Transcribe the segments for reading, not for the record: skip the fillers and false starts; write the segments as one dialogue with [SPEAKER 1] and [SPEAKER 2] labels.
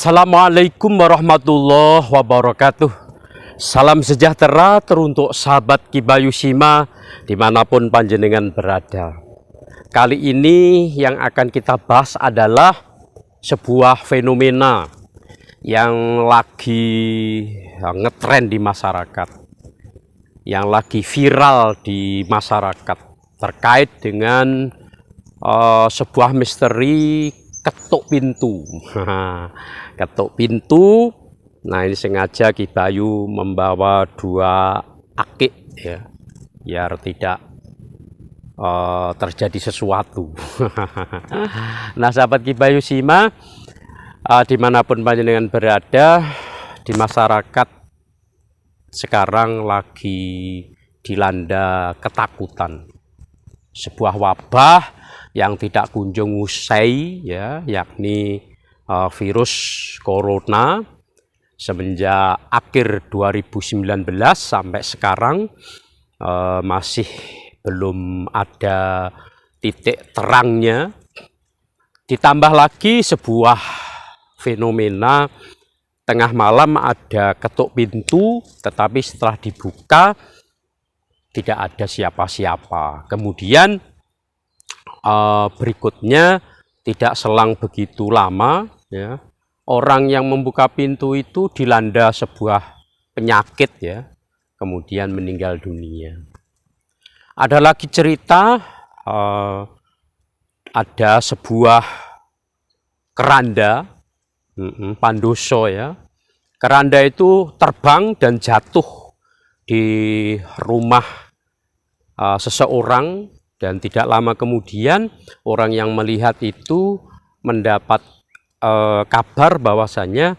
[SPEAKER 1] Assalamualaikum warahmatullahi wabarakatuh. Salam sejahtera teruntuk sahabat Ki Bayu Sima dimanapun panjenengan berada. Kali ini yang akan kita bahas adalah sebuah fenomena yang lagi ngetren di masyarakat, yang lagi viral di masyarakat terkait dengan sebuah misteri ketuk pintu. Ketuk pintu. Nah, ini sengaja Ki Bayu membawa dua akik ya, biar tidak terjadi sesuatu. Nah, sahabat Ki Bayu Sima, dimanapun panjenengan berada, di masyarakat sekarang lagi dilanda ketakutan. Sebuah wabah yang tidak kunjung usai ya, yakni virus corona semenjak akhir 2019 sampai sekarang masih belum ada titik terangnya. Ditambah lagi sebuah fenomena tengah malam ada ketuk pintu, tetapi setelah dibuka tidak ada siapa-siapa. Kemudian berikutnya tidak selang begitu lama ya, orang yang membuka pintu itu dilanda sebuah penyakit ya, kemudian meninggal dunia. Ada lagi cerita ada sebuah keranda Pandoso ya. Keranda itu terbang dan jatuh di rumah seseorang. Dan tidak lama kemudian orang yang melihat itu mendapat kabar bahwasannya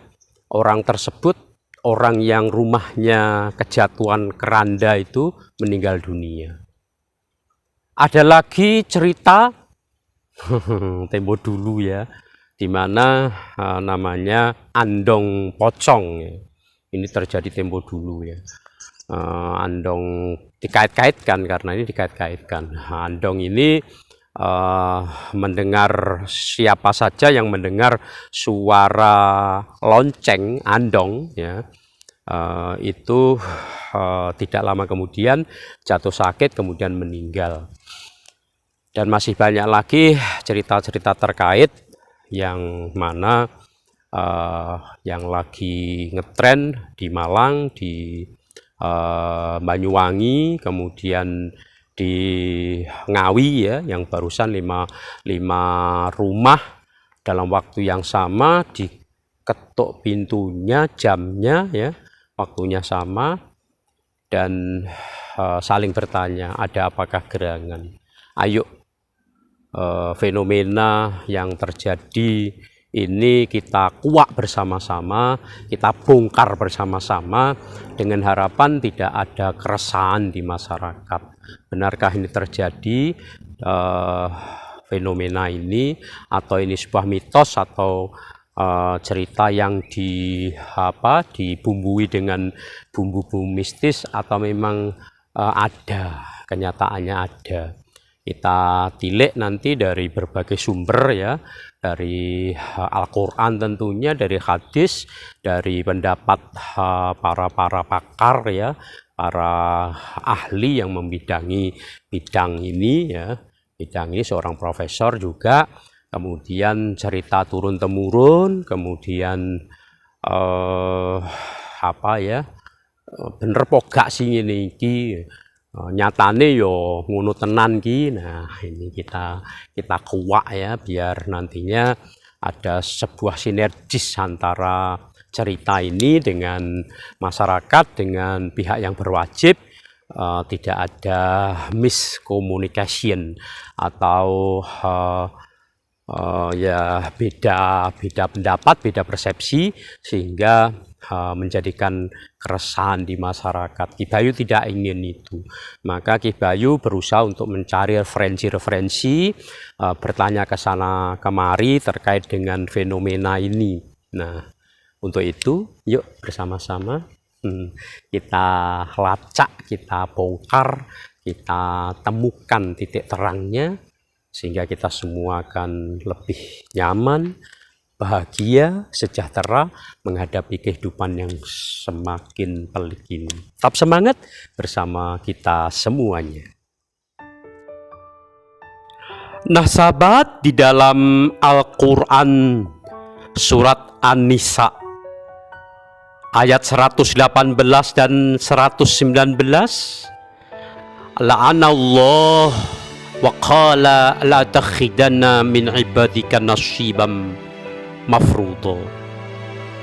[SPEAKER 1] orang tersebut, orang yang rumahnya kejatuhan keranda itu meninggal dunia. Ada lagi cerita tempo dulu ya, di mana namanya andong pocong ya. Ini terjadi tempo dulu ya. Andong dikait-kaitkan, karena ini dikait-kaitkan. Andong ini mendengar, siapa saja yang mendengar suara lonceng andong ya, itu tidak lama kemudian jatuh sakit kemudian meninggal. Dan masih banyak lagi cerita-cerita terkait yang mana yang lagi ngetren di Malang, di Banyuwangi, kemudian di Ngawi ya, yang barusan 5 rumah dalam waktu yang sama diketuk pintunya, jamnya ya, waktunya sama, dan saling bertanya ada apakah gerangan. Ayo, fenomena yang terjadi ini kita kuak bersama-sama, kita bongkar bersama-sama dengan harapan tidak ada keresahan di masyarakat. Benarkah ini terjadi fenomena ini, atau ini sebuah mitos atau cerita yang dibumbui dengan bumbu-bumbu mistis, atau memang ada, kenyataannya ada. Kita tilik nanti dari berbagai sumber ya, dari Al-Quran tentunya, dari hadis, dari pendapat para pakar ya, para ahli yang membidangi bidang ini ya. Bidang ini seorang profesor juga, kemudian cerita turun-temurun, kemudian bener pogak sih ini iki, nyatane yo ngono tenan ki. Nah, ini kita kuak ya, biar nantinya ada sebuah sinergis antara cerita ini dengan masyarakat, dengan pihak yang berwajib, tidak ada miscommunication atau ya beda pendapat, beda persepsi, sehingga menjadikan keresahan di masyarakat. Ki Bayu tidak ingin itu. Maka Ki Bayu berusaha untuk mencari referensi, bertanya ke sana kemari terkait dengan fenomena ini. Nah, untuk itu yuk bersama-sama kita lacak, kita bongkar, kita temukan titik terangnya, sehingga kita semua akan lebih nyaman, bahagia, sejahtera menghadapi kehidupan yang semakin pelik ini. Tetap semangat bersama kita semuanya. Nah sahabat, di dalam Al-Quran surat An-Nisa ayat 118 dan 119, la'anallah wa qala la takhidanna min ibadika nasibam mafruḍa.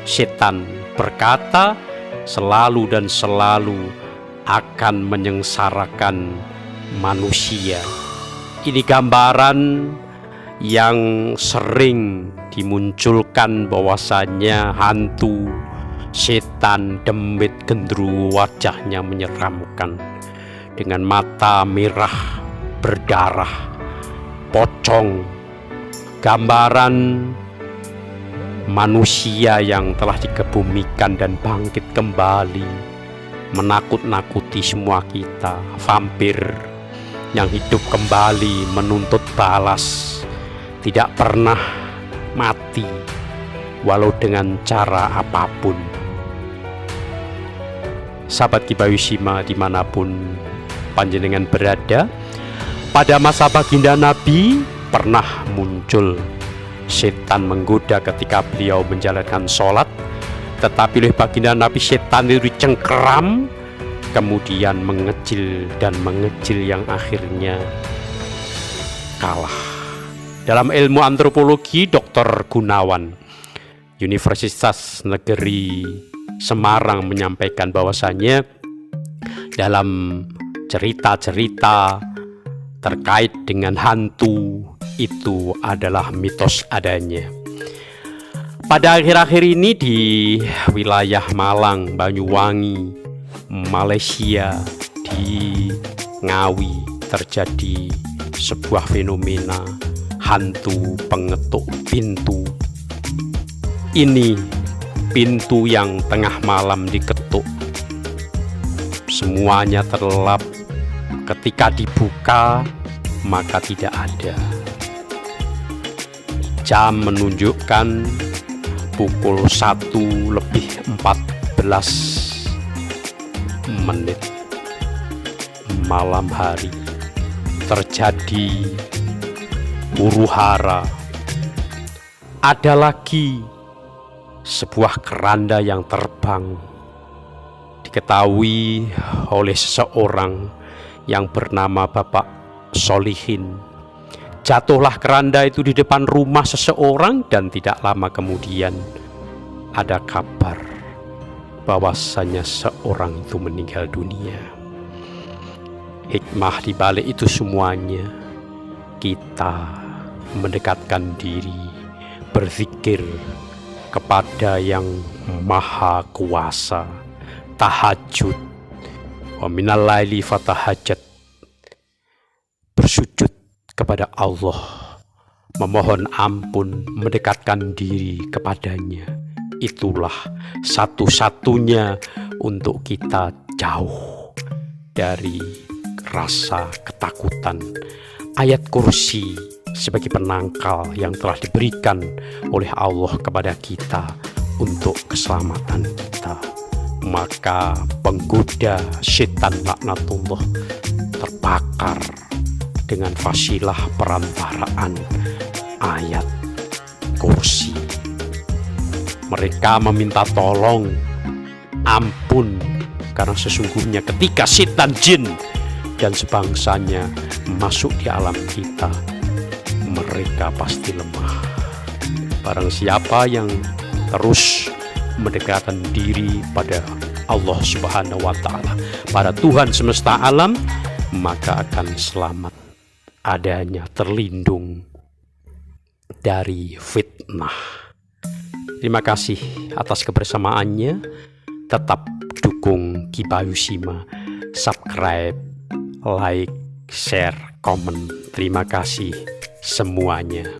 [SPEAKER 1] Setan berkata selalu dan selalu akan menyengsarakan manusia. Ini gambaran yang sering dimunculkan bahwasannya hantu, setan, demit, gendruwo, wajahnya menyeramkan dengan mata merah berdarah, pocong, gambaran manusia yang telah dikebumikan dan bangkit kembali, menakut-nakuti semua kita, vampir yang hidup kembali menuntut balas, tidak pernah mati walau dengan cara apapun. Sahabat Kibayusima dimanapun panjenengan berada, pada masa baginda Nabi pernah muncul setan menggoda ketika beliau menjalankan sholat, tetapi oleh baginda Nabi setan itu dicengkeram, kemudian mengecil dan mengecil yang akhirnya kalah. Dalam ilmu antropologi, Dr. Gunawan, Universitas Negeri Semarang menyampaikan bahwasannya dalam cerita-cerita terkait dengan hantu itu adalah mitos adanya. Pada akhir-akhir ini di wilayah Malang, Banyuwangi, Malaysia, di Ngawi terjadi sebuah fenomena hantu pengetuk pintu. Ini pintu yang tengah malam diketuk, semuanya terlelap. Ketika dibuka maka tidak ada. Jam menunjukkan pukul 1:14 malam hari. Terjadi huru-hara. Ada lagi sebuah keranda yang terbang, diketahui oleh seseorang yang bernama Bapak Solihin. Jatuhlah keranda itu di depan rumah seseorang dan tidak lama kemudian ada kabar bahwasanya seorang itu meninggal dunia. Hikmah di balik itu semuanya, kita mendekatkan diri, berzikir kepada yang maha kuasa, tahajud, wa minal laili fatahajjat, bersujud kepada Allah, memohon ampun, mendekatkan diri kepadanya. Itulah satu-satunya untuk kita jauh dari rasa ketakutan. Ayat kursi sebagai penangkal yang telah diberikan oleh Allah kepada kita untuk keselamatan kita. Maka penggoda setan laknatullah terbakar dengan fasilah perantaraan ayat kursi. Mereka meminta tolong, ampun, karena sesungguhnya ketika setan, jin, dan sebangsanya masuk di alam kita, mereka pasti lemah. Barang siapa yang terus mendekatkan diri pada Allah Subhanahu wa Ta'ala, pada Tuhan semesta alam, maka akan selamat adanya, terlindung dari fitnah. Terima kasih atas kebersamaannya. Tetap dukung Kibayusima, subscribe, like, share, komen. Terima kasih semuanya.